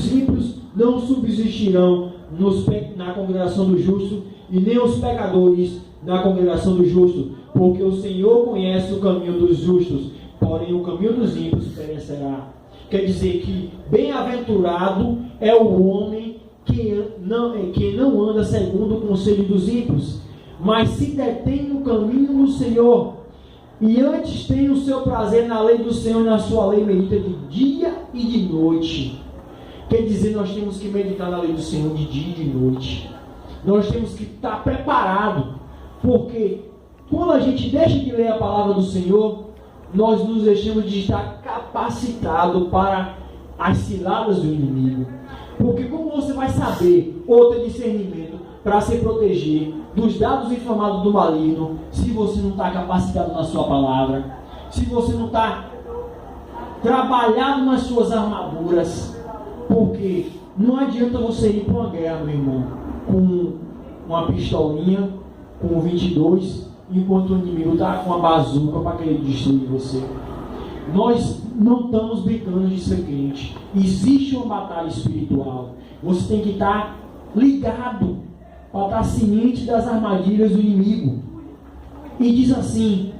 os ímpios não subsistirão na congregação do justo, e nem os pecadores na congregação do justo, porque o Senhor conhece o caminho dos justos, porém o caminho dos ímpios perecerá. Quer dizer que bem-aventurado é o homem que não anda segundo o conselho dos ímpios, mas se detém no caminho do Senhor, e antes tem o seu prazer na lei do Senhor, e na sua lei medita de dia e de noite. Quer dizer, nós temos que meditar na lei do Senhor de dia e de noite. Nós temos que estar preparados, porque quando a gente deixa de ler a palavra do Senhor, nós nos deixamos de estar capacitados para as ciladas do inimigo. Porque como você vai saber ou ter discernimento para se proteger dos dados inflamados do maligno, se você não está capacitado na sua palavra, se você não está trabalhado nas suas armaduras? Porque não adianta você ir para uma guerra, meu irmão, com uma pistolinha, com 22, enquanto o inimigo está com uma bazuca para querer destruir você. Nós não estamos brincando de ser crente. Existe uma batalha espiritual. Você tem que estar ligado para estar ciente das armadilhas do inimigo. E diz assim,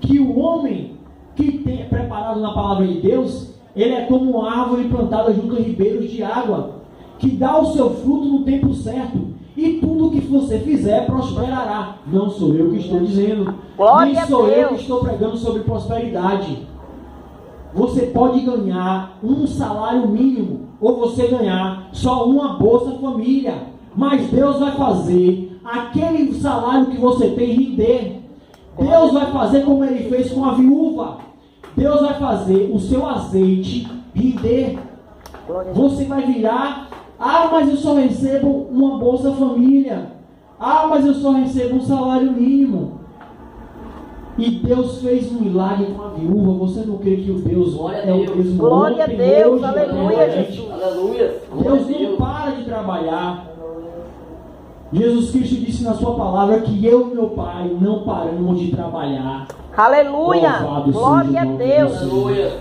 que o homem que é preparado na palavra de Deus, ele é como uma árvore plantada junto a ribeiros de água, que dá o seu fruto no tempo certo, e tudo o que você fizer prosperará. Não sou eu que estou dizendo, nem sou eu que estou pregando sobre prosperidade. Você pode ganhar um salário mínimo, ou você ganhar só uma Bolsa Família, mas Deus vai fazer aquele salário que você tem render. Deus vai fazer como Ele fez com a viúva. Deus vai fazer o seu azeite render. Você vai virar: ah, mas eu só recebo uma Bolsa Família. Ah, mas eu só recebo um salário mínimo. E Deus fez um milagre com a viúva. Você não crê que o Deus é o mesmo? Glória a Deus, aleluia, Jesus. Aleluia. Deus não para de trabalhar. Jesus Cristo disse na sua palavra que eu e meu Pai não paramos de trabalhar. Aleluia. Glória a Deus. Aleluia.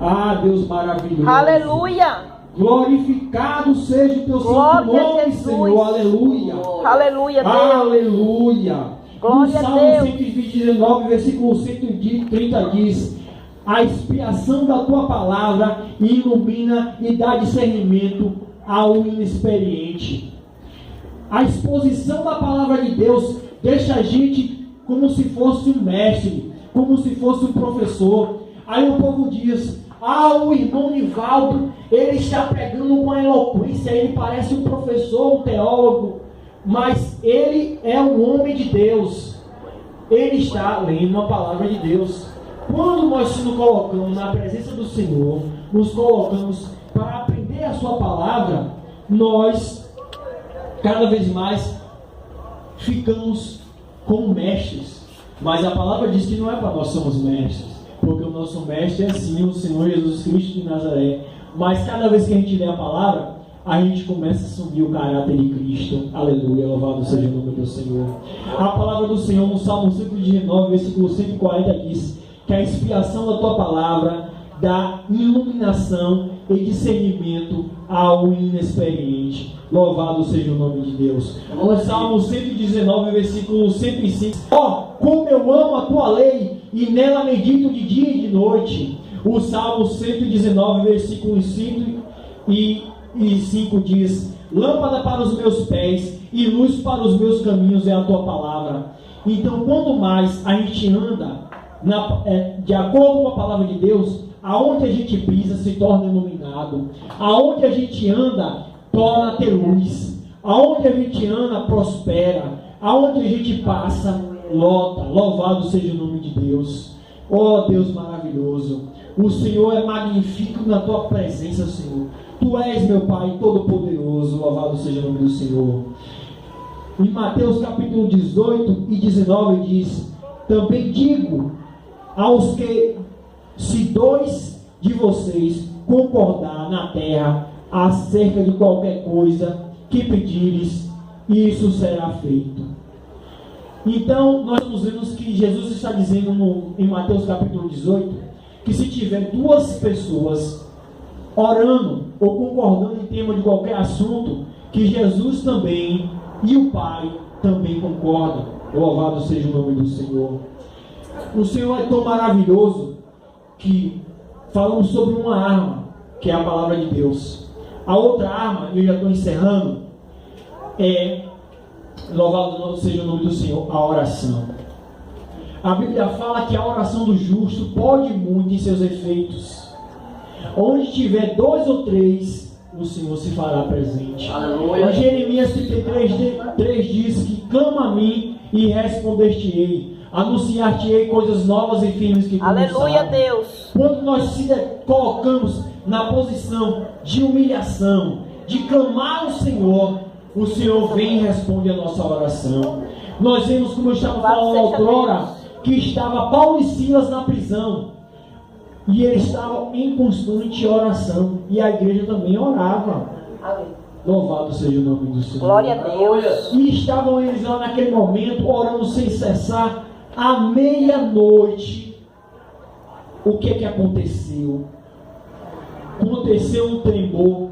Ah, Deus maravilhoso. Aleluia. Glorificado seja o teu santo nome, Senhor. Aleluia. Aleluia, Deus. Aleluia. Glória a Salmo Deus. 119, versículo 130 diz: a expiação da tua palavra ilumina e dá discernimento ao inexperiente. A exposição da palavra de Deus deixa a gente como se fosse um mestre, como se fosse um professor. Aí o povo diz: ah, o irmão Nivaldo, ele está pregando com eloquência, ele parece um professor, um teólogo, mas ele é um homem de Deus. Ele está lendo a palavra de Deus. Quando nós nos colocamos na presença do Senhor, nos colocamos para aprender a sua palavra, nós cada vez mais ficamos como mestres. Mas a palavra diz que não é para nós sermos mestres, porque o nosso mestre é sim o Senhor Jesus Cristo de Nazaré. Mas cada vez que a gente lê a palavra, a gente começa a assumir o caráter de Cristo. Aleluia, louvado seja o nome do Senhor. A palavra do Senhor no Salmo 119, versículo 140 diz que a expiação da tua palavra dá iluminação e discernimento ao inexperiente. Louvado seja o nome de Deus. No Salmo 119, versículo 105: ó, como eu amo a tua lei, e nela medito de dia e de noite. O Salmo 119, versículo 5 diz: lâmpada para os meus pés e luz para os meus caminhos é a tua palavra. Então, quanto mais a gente anda de acordo com a palavra de Deus, aonde a gente pisa se torna iluminado, aonde a gente anda torna a ter luz, aonde a gente anda prospera, aonde a gente passa lota. Louvado seja o nome de Deus. Oh Deus maravilhoso, o Senhor é magnífico na tua presença, Senhor. Tu és, meu Pai, todo-poderoso. Louvado seja o nome do Senhor. Em Mateus capítulo 18 e 19 diz: também digo aos que, se dois de vocês concordar na terra acerca de qualquer coisa que pedires, isso será feito. Então, nós vemos que Jesus está dizendo em Mateus capítulo 18, que se tiver duas pessoas orando ou concordando em tema de qualquer assunto, que Jesus também e o Pai também concordam. Louvado seja o nome do Senhor. O Senhor é tão maravilhoso que falamos sobre uma arma, que é a palavra de Deus. A outra arma, e eu já estou encerrando, é, louvado seja o nome do Senhor, a oração. A Bíblia fala que a oração do justo pode muito em seus efeitos. Onde tiver 2 ou 3, o Senhor se fará presente. Aleluia. Jeremias 33 diz que clama a mim e responder-te-ei. Anunciar-te-ei coisas novas e firmes que tu não sabes. Aleluia, Deus. Quando nós colocamos na posição de humilhação, de clamar ao Senhor, o Senhor vem e responde a nossa oração. Nós vemos, como eu estava falando outrora, que estava Paulo e Silas na prisão. E eles estavam em constante oração. E a igreja também orava. Louvado seja o nome do Senhor. Glória a Deus. E estavam eles lá naquele momento, orando sem cessar, à meia-noite. O que aconteceu? Aconteceu um tremor.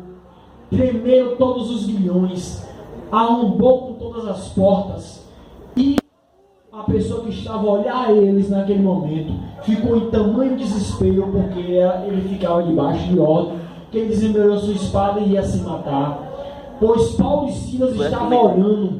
Tremeram todos os guilhões. Arrombou com todas as portas. E a pessoa que estava a olhar eles naquele momento ficou em tamanho desespero, porque ele ficava debaixo de ordem, que ele desembanhou sua espada e ia se matar. Pois Paulo e Silas estavam orando,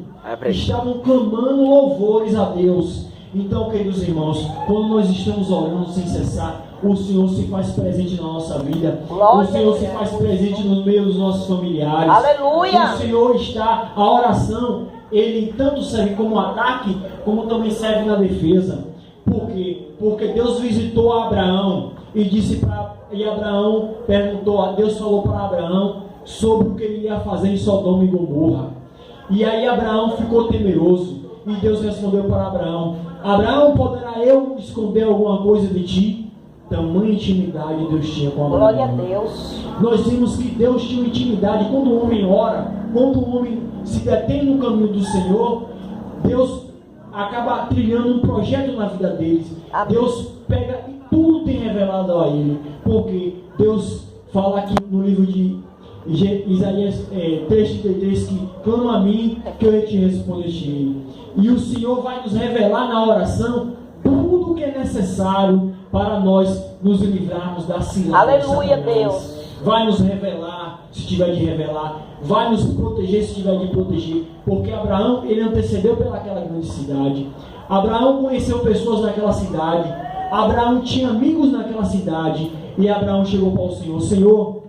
estavam clamando louvores a Deus. Então, queridos irmãos, quando nós estamos orando sem cessar, o Senhor se faz presente na nossa vida. O Senhor se faz presente no meio dos nossos familiares. Aleluia! O Senhor está, a oração, ele tanto serve como ataque, como também serve na defesa. Por quê? Porque Deus visitou Abraão e disse e Abraão perguntou, Deus falou para Abraão sobre o que ele ia fazer em Sodoma e Gomorra. E aí Abraão ficou temeroso e Deus respondeu para Abraão: Abraão, poderá eu esconder alguma coisa de ti? Tamanha intimidade Deus tinha com Abraão. Glória a Deus. Nós vimos que Deus tinha intimidade. Quando o homem ora, quando o homem se detém no caminho do Senhor, Deus acaba trilhando um projeto na vida deles. Amém. Deus pega e tudo tem revelado a ele. Porque Deus fala aqui no livro de Isaías 3,33 que clama a mim que eu te responderei. E o Senhor vai nos revelar na oração tudo o que é necessário para nós nos livrarmos da cilada. Aleluia, Deus. Vai nos revelar, se tiver de revelar. Vai nos proteger, se tiver de proteger. Porque Abraão, ele antecedeu pelaquela grande cidade. Abraão conheceu pessoas naquela cidade. Abraão tinha amigos naquela cidade. E Abraão chegou para o Senhor: Senhor,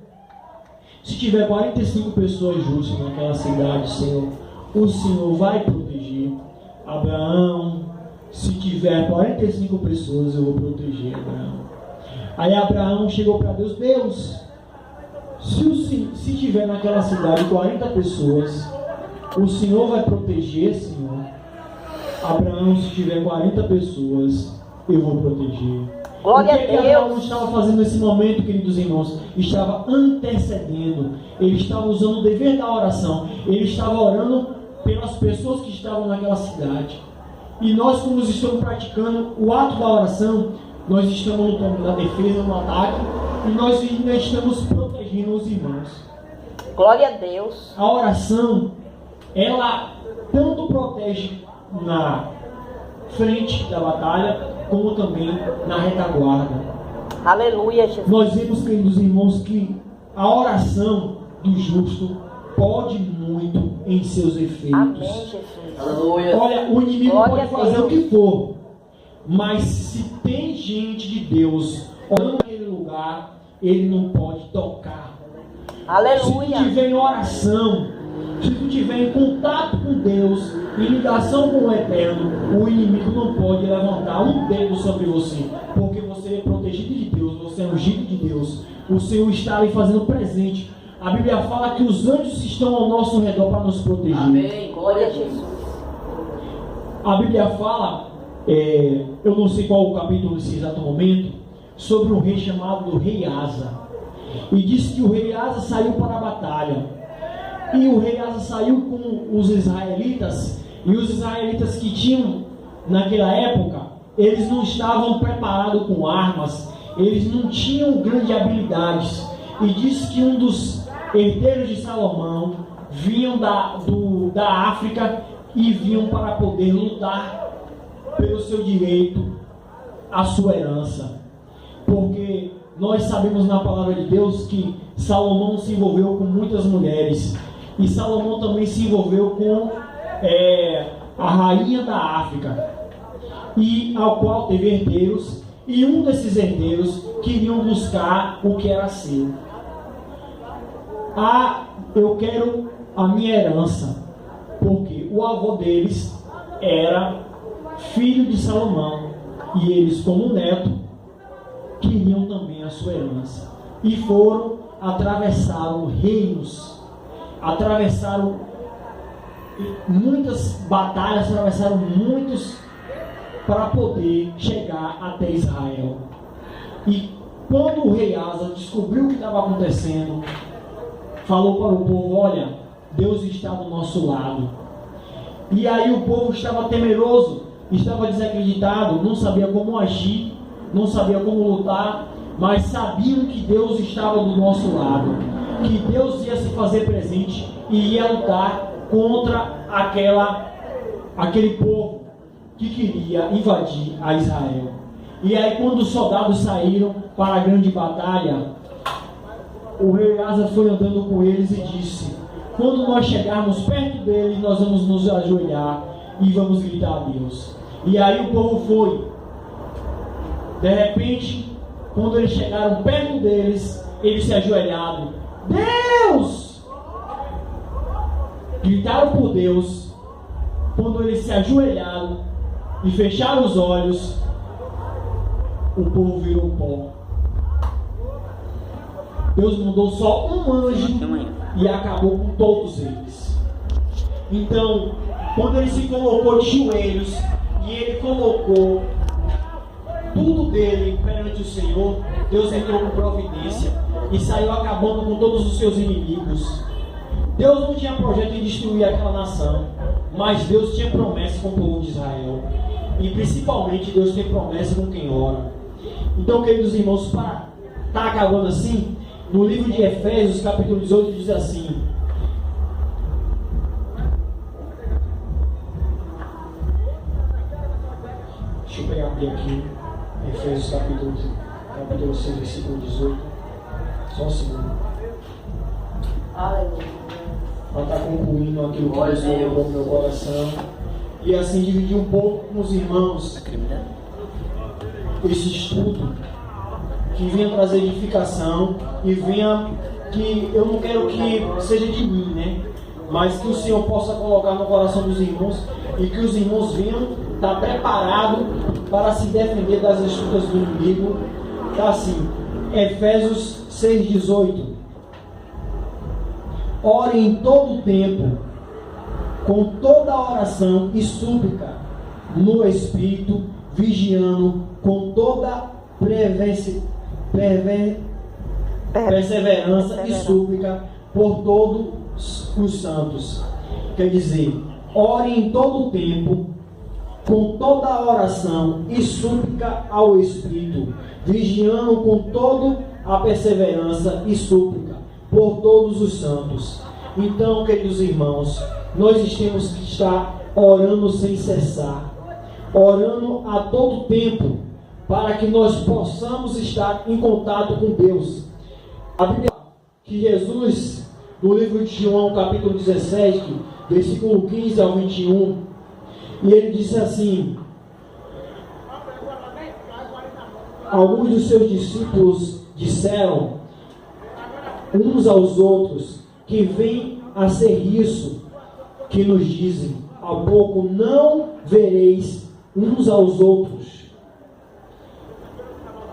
se tiver 45 pessoas justas naquela cidade, Senhor, o Senhor vai proteger. Abraão, se tiver 45 pessoas, eu vou proteger Abraão. Aí Abraão chegou para Deus: Deus, se tiver naquela cidade 40 pessoas, o Senhor vai proteger, Senhor? Abraão, se tiver 40 pessoas, eu vou proteger. Glória o que a Deus. Abraão estava fazendo nesse momento, queridos irmãos? Estava antecedendo. Ele estava usando o dever da oração. Ele estava orando pelas pessoas que estavam naquela cidade. E nós, como estamos praticando o ato da oração, nós estamos na defesa, no ataque, e nós ainda estamos protegendo os irmãos. Glória a Deus. A oração, ela tanto protege na frente da batalha, como também na retaguarda. Aleluia, Jesus. Nós vimos, queridos irmãos, que a oração do justo pode muito em seus efeitos. Amém, Jesus. Aleluia. Olha, o inimigo Glória pode fazer o que for, mas se tem gente de Deus orando naquele lugar, ele não pode tocar. Aleluia. Se tu tiver em oração, se tu tiver em contato com Deus, em ligação com o Eterno, o inimigo não pode levantar um dedo sobre você, porque você é protegido de Deus, você é ungido de Deus. O Senhor está ali fazendo presente. A Bíblia fala que os anjos estão ao nosso redor para nos proteger. Amém. Glória a Jesus. A Bíblia fala, eu não sei qual o capítulo nesse exato momento, sobre um rei chamado Rei Asa. E diz que o Rei Asa saiu para a batalha. E o Rei Asa saiu com os israelitas. E os israelitas que tinham, naquela época, eles não estavam preparados com armas. Eles não tinham grandes habilidades. e diz que um dos herdeiros de Salomão vinham da África e vinham para poder lutar pelo seu direito à sua herança. Porque nós sabemos na palavra de Deus que Salomão se envolveu com muitas mulheres, e Salomão também se envolveu com a rainha da África, e ao qual teve herdeiros, e um desses herdeiros queriam buscar o que era seu. Eu quero a minha herança, porque o avô deles era filho de Salomão, e eles, como neto, queriam também a sua herança. E atravessaram reinos, atravessaram muitas batalhas, atravessaram muitos para poder chegar até Israel. E quando o rei Asa descobriu o que estava acontecendo, falou para o povo: olha, Deus está do nosso lado. E aí o povo estava temeroso, estava desacreditado, não sabia como agir, não sabia como lutar, mas sabiam que Deus estava do nosso lado, que Deus ia se fazer presente e ia lutar contra aquele povo que queria invadir a Israel. E aí, quando os soldados saíram para a grande batalha, o rei Asa foi andando com eles e disse: quando nós chegarmos perto deles, nós vamos nos ajoelhar e vamos gritar a Deus. E aí o povo foi. De repente, quando eles chegaram perto deles, eles se ajoelharam: Deus! Gritaram por Deus. Quando eles se ajoelharam e fecharam os olhos, o povo virou pó. Deus mandou só um anjo e acabou com todos eles. Então, quando ele se colocou de joelhos e ele colocou tudo dele perante o Senhor, Deus entrou com providência e saiu acabando com todos os seus inimigos. Deus não tinha projeto em destruir aquela nação, mas Deus tinha promessa com o povo de Israel. E principalmente Deus tem promessa com quem ora. Então, queridos irmãos, para estar acabando assim, no livro de Efésios, capítulo 18, diz assim: deixa eu pegar aqui, Efésios capítulo 6, versículo 18. Só um segundo. Aleluia. Para estar concluindo aquilo que Deus colocou no meu coração. E assim dividir um pouco com os irmãos esse estudo, que venha trazer edificação e venha, que eu não quero que seja de mim, né? Mas que o Senhor possa colocar no coração dos irmãos e que os irmãos venham estar preparados para se defender das astutas do inimigo. Está assim, Efésios 6,18. Ore em todo o tempo, com toda oração e súplica, no Espírito, vigiando com toda perseverança e súplica por todos os santos. Quer dizer, ore em todo o tempo, com toda oração e súplica ao Espírito, vigiando com toda a perseverança e súplica por todos os santos. Então, queridos irmãos, nós temos que estar orando sem cessar, orando a todo tempo, para que nós possamos estar em contato com Deus. A Bíblia fala que Jesus, no livro de João, capítulo 17, versículo 15 ao 21, e ele disse assim: alguns dos seus discípulos disseram uns aos outros: que vem a ser isso que nos dizem, há pouco não vereis uns aos outros.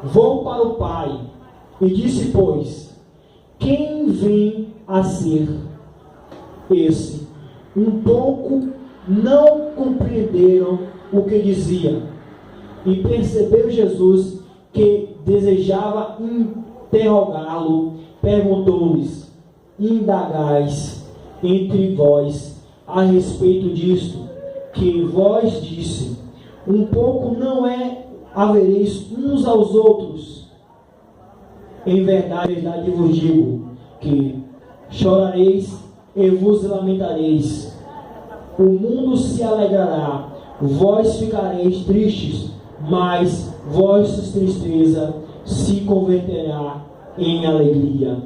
Vou para o Pai. E disse, pois, quem vem a ser esse? Um pouco não compreenderam o que dizia. E percebeu Jesus que desejava interrogá-lo. Perguntou-lhes: indagais entre vós a respeito disto, que vós disse, um pouco não havereis uns aos outros. Em verdade vos digo que chorareis e vos lamentareis. O mundo se alegrará, vós ficareis tristes, mas vossa tristeza se converterá em alegria.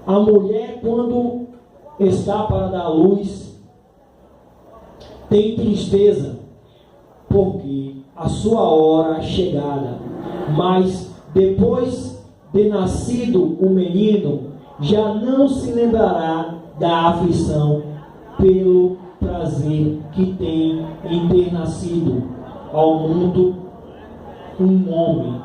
A mulher, quando está para dar luz, tem tristeza, porque a sua hora é chegada. Mas depois de nascido o menino, já não se lembrará da aflição pelo prazer que tem em ter nascido ao mundo um homem.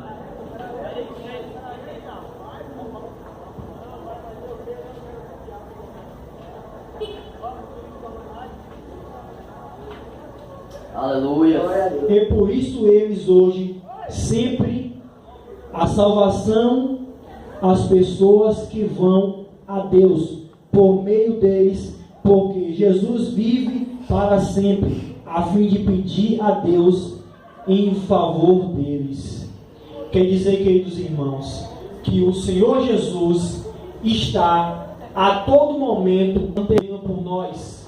Aleluia. E por isso eles hoje sempre a salvação às pessoas que vão a Deus por meio deles, porque Jesus vive para sempre, a fim de pedir a Deus em favor deles. Quer dizer, queridos irmãos, que o Senhor Jesus está a todo momento intercedendo por nós.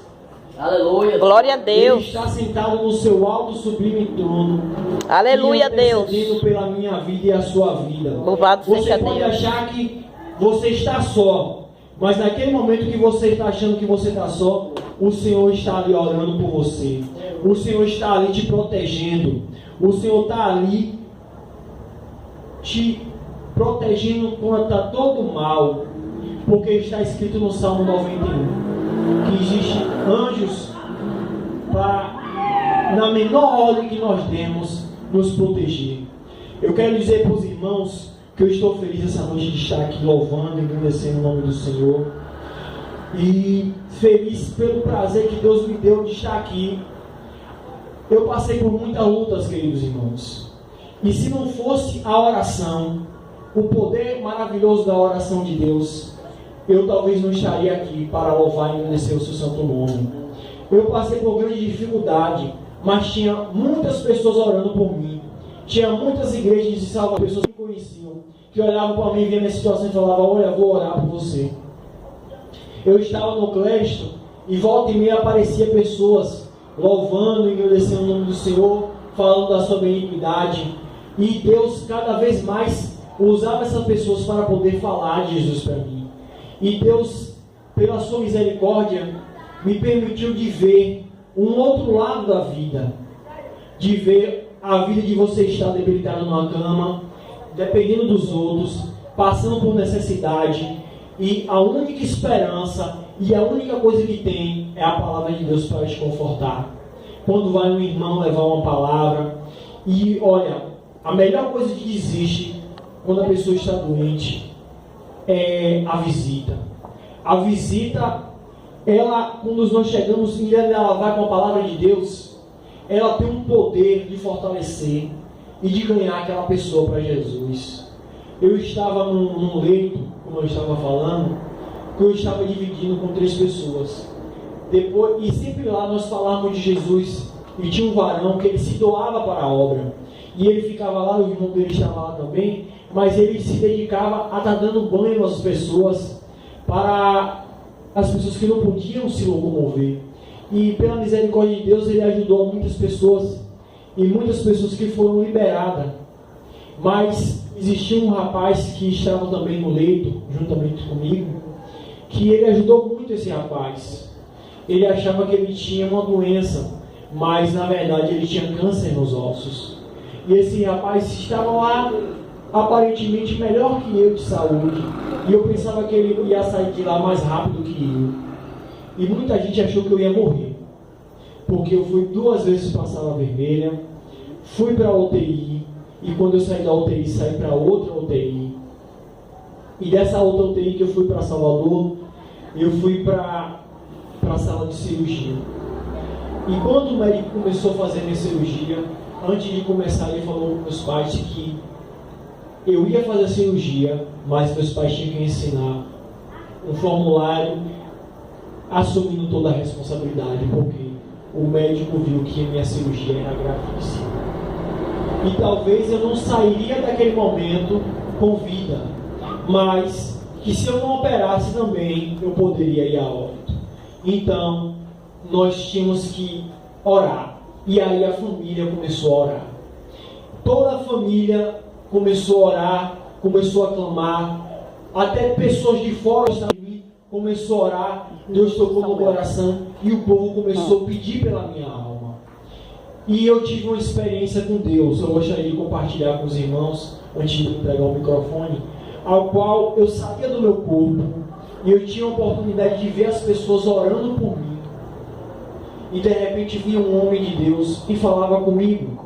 Aleluia. Glória a Deus. Ele está sentado no seu alto sublime trono. Aleluia, Deus. Intercedendo pela minha vida e a sua vida. Louvado seja Você pode Deus. achar que você está só, mas naquele momento que você está achando que você está só, o Senhor está ali orando por você. O Senhor está ali te protegendo. O Senhor está ali te protegendo contra todo o mal. Porque está escrito no Salmo 91 que existem anjos para, na menor ordem que nós demos, nos proteger. Eu quero dizer para os irmãos que eu estou feliz essa noite de estar aqui louvando e agradecendo o nome do Senhor. E feliz pelo prazer que Deus me deu de estar aqui. Eu passei por muitas lutas, queridos irmãos. E se não fosse a oração, o poder maravilhoso da oração de Deus, eu talvez não estaria aqui para louvar e agradecer o seu santo nome. Eu passei por grande dificuldade, mas tinha muitas pessoas orando por mim. Tinha muitas igrejas de salva, pessoas que me conheciam, que olhavam para mim, viam minha situação e falavam: olha, vou orar por você. Eu estava no Clésto e volta e meia aparecia pessoas louvando e agradecendo o nome do Senhor, falando da sua benignidade. E Deus cada vez mais usava essas pessoas para poder falar de Jesus para mim. E Deus, pela sua misericórdia, me permitiu de ver um outro lado da vida. De ver a vida de você estar debilitado numa cama, dependendo dos outros, passando por necessidade. E a única esperança e a única coisa que tem é a palavra de Deus para te confortar. Quando vai um irmão levar uma palavra. E olha, a melhor coisa que existe quando a pessoa está doente é a visita. A visita, ela, quando nós chegamos e ela vai com a palavra de Deus, ela tem um poder de fortalecer e de ganhar aquela pessoa para Jesus. Eu estava num leito, como eu estava falando, que eu estava dividindo com 3 pessoas. Depois, e sempre lá nós falávamos de Jesus, e tinha um varão que ele se doava para a obra. E ele ficava lá, o irmão dele estava lá também, mas ele se dedicava a estar dando banho às pessoas, para as pessoas que não podiam se locomover. E pela misericórdia de Deus, ele ajudou muitas pessoas, e muitas pessoas que foram liberadas. Mas existia um rapaz que estava também no leito, juntamente comigo, que ele ajudou muito esse rapaz. Ele achava que ele tinha uma doença, mas na verdade ele tinha câncer nos ossos. E esse rapaz estava lá, aparentemente melhor que eu de saúde, e eu pensava que ele ia sair de lá mais rápido que eu. E muita gente achou que eu ia morrer, porque eu fui 2 vezes para a sala vermelha, fui para a UTI, e quando eu saí da UTI, saí para outra UTI. E dessa outra UTI que eu fui para Salvador, eu fui para a sala de cirurgia. E quando o médico começou a fazer minha cirurgia, antes de começar, ele falou para meus pais que eu ia fazer a cirurgia, mas meus pais tinham que ensinar um formulário assumindo toda a responsabilidade, porque o médico viu que a minha cirurgia era gravíssima. E talvez eu não sairia daquele momento com vida, mas que se eu não operasse também, eu poderia ir a óbito. Então, nós tínhamos que orar. E aí a família começou a orar. Toda a família começou a orar, começou a clamar. Até pessoas de fora começou a orar. Deus tocou no coração e o povo começou a pedir pela minha alma. E eu tive uma experiência com Deus. Eu gostaria de compartilhar com os irmãos, antes de entregar o microfone, ao qual eu sabia do meu corpo e eu tinha a oportunidade de ver as pessoas orando por mim. E de repente vinha um homem de Deus e falava comigo.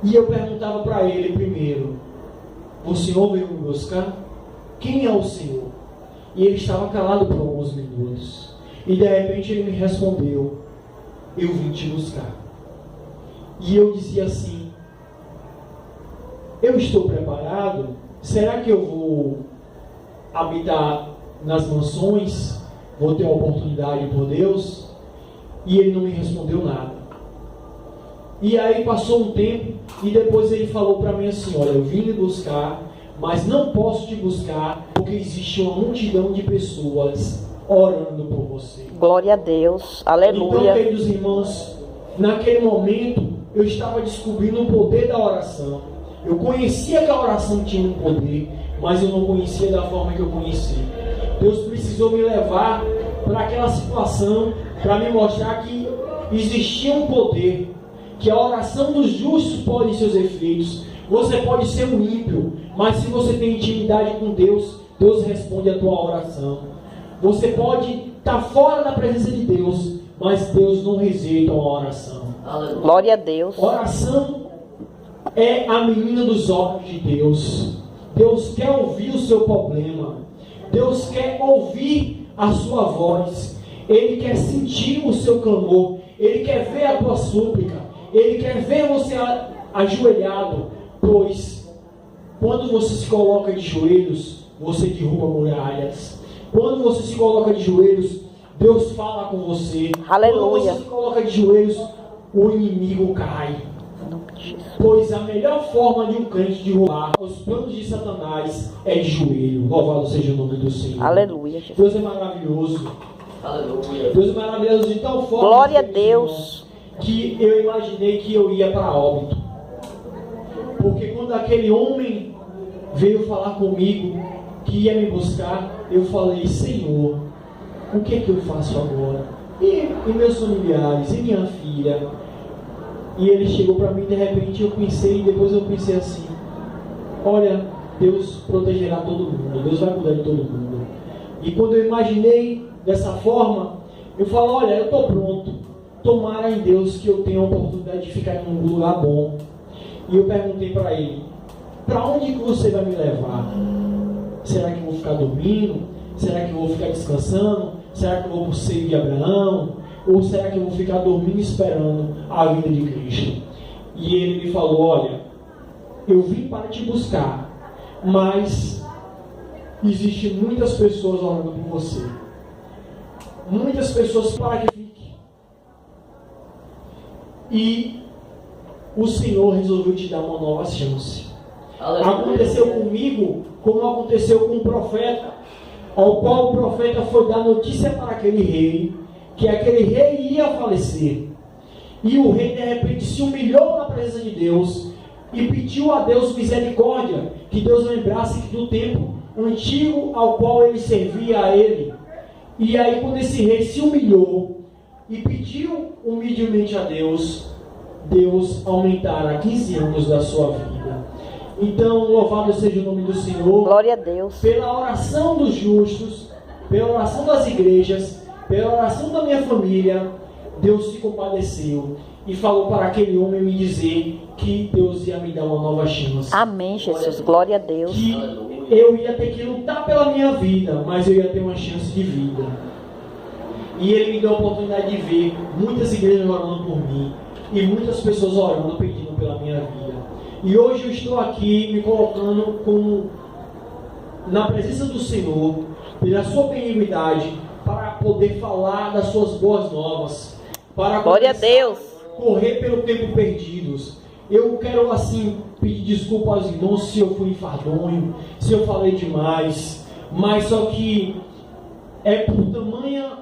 E eu perguntava para ele primeiro: o Senhor veio me buscar? Quem é o Senhor? E ele estava calado por alguns minutos. E de repente ele me respondeu: eu vim te buscar. E eu dizia assim: eu estou preparado? Será que eu vou habitar nas mansões? Vou ter uma oportunidade por Deus? E ele não me respondeu nada. E aí passou um tempo e depois ele falou para mim assim: olha, eu vim lhe buscar, mas não posso te buscar porque existe uma multidão de pessoas orando por você. Glória a Deus. Aleluia. Então, queridos irmãos, naquele momento eu estava descobrindo o poder da oração. Eu conhecia que a oração tinha um poder, mas eu não conhecia da forma que eu conhecia. Deus precisou me levar para aquela situação, para me mostrar que existia um poder, que a oração dos justos pode ter seus efeitos. Você pode ser um ímpio, mas se você tem intimidade com Deus, Deus responde a tua oração. Você pode estar fora da presença de Deus, mas Deus não rejeita uma oração. Glória a Deus. Oração é a menina dos olhos de Deus. Deus quer ouvir o seu problema. Deus quer ouvir a sua voz. Ele quer sentir o seu clamor. Ele quer ver a tua súplica. Ele quer ver você ajoelhado. Pois quando você se coloca de joelhos, você derruba muralhas. Quando você se coloca de joelhos, Deus fala com você. Aleluia. Quando você se coloca de joelhos, o inimigo cai. Pois a melhor forma de um crente derrubar os planos de Satanás é de joelho. Louvado seja o nome do Senhor. Aleluia, Jesus. Deus é maravilhoso. Aleluia. Deus é maravilhoso de tal forma, Glória a Deus, que eu imaginei que eu ia para óbito. Porque quando aquele homem veio falar comigo, que ia me buscar, eu falei: Senhor, o que é que eu faço agora? E meus familiares, e minha filha? E ele chegou para mim, de repente eu pensei, depois eu pensei assim: olha, Deus protegerá todo mundo, Deus vai cuidar de todo mundo. E quando eu imaginei dessa forma, eu falo: olha, eu estou pronto, tomara em Deus que eu tenha a oportunidade de ficar em um lugar bom. E eu perguntei para ele: para onde que você vai me levar? Será que eu vou ficar dormindo? Será que eu vou ficar descansando? Será que eu vou para o seio de Abraão? Ou será que eu vou ficar dormindo esperando a vinda de Cristo? E ele me falou: olha, eu vim para te buscar, mas existem muitas pessoas orando por você. Muitas pessoas para que fique. E o Senhor resolveu te dar uma nova chance. Aconteceu comigo como aconteceu com o profeta, ao qual o profeta foi dar notícia para aquele rei, que aquele rei ia falecer. E o rei de repente se humilhou na presença de Deus e pediu a Deus misericórdia, que Deus lembrasse que do tempo antigo ao qual ele servia a ele. E aí quando esse rei se humilhou e pediu humildemente a Deus, Deus aumentara 15 anos da sua vida. Então, louvado seja o nome do Senhor. Glória a Deus. Pela oração dos justos, pela oração das igrejas, pela oração da minha família, Deus se compadeceu e falou para aquele homem me dizer que Deus ia me dar uma nova chance. Amém, Jesus. Glória a Deus. Que eu ia ter que lutar pela minha vida, mas eu ia ter uma chance de vida. E ele me deu a oportunidade de ver muitas igrejas orando por mim e muitas pessoas orando, pedindo pela minha vida. E hoje eu estou aqui me colocando na presença do Senhor, pela sua benignidade, para poder falar das suas boas novas, para Glória a Deus. correr pelo tempo perdidos. eu quero assim pedir desculpa aos irmãos se eu fui enfadonho, se eu falei demais, mas só que é por tamanha,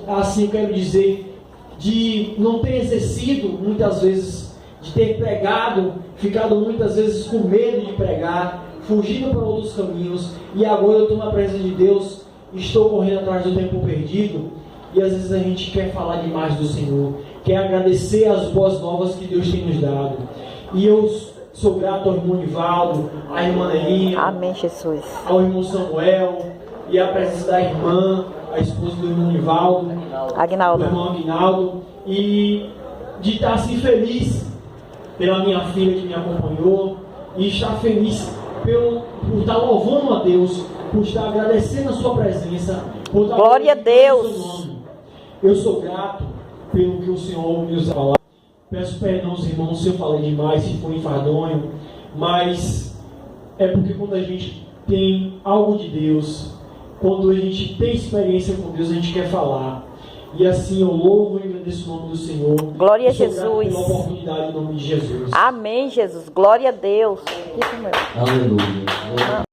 assim eu quero dizer, de não ter exercido muitas vezes, de ter pregado, ficado muitas vezes com medo de pregar, fugindo para outros caminhos, e agora eu estou na presença de Deus, estou correndo atrás do tempo perdido, e às vezes a gente quer falar demais do Senhor, quer agradecer as boas novas que Deus tem nos dado. E eu sou grato ao irmão Nivaldo, à irmã Nelinha, Amém, Jesus. ao irmão Samuel, e à presença da irmã, a esposa do irmão Nivaldo, do Aguinaldo. irmão Aguinaldo, e de estar assim feliz pela minha filha que me acompanhou, e estar feliz por estar louvando a Deus, por estar agradecendo a sua presença, por estar Glória a glorificando o Deus. seu nome. Eu sou grato pelo que o Senhor me usa falar. Peço perdão aos irmãos se eu falei demais, se foi enfadonho, mas é porque quando a gente tem algo de Deus, quando a gente tem experiência com Deus, a gente quer falar. E assim eu louvo e agradeço o nome do Senhor. Glória a Eu sou grato Jesus. pela oportunidade em nome de Jesus. Amém, Jesus. Glória a Deus. Isso mesmo. Aleluia. Glória a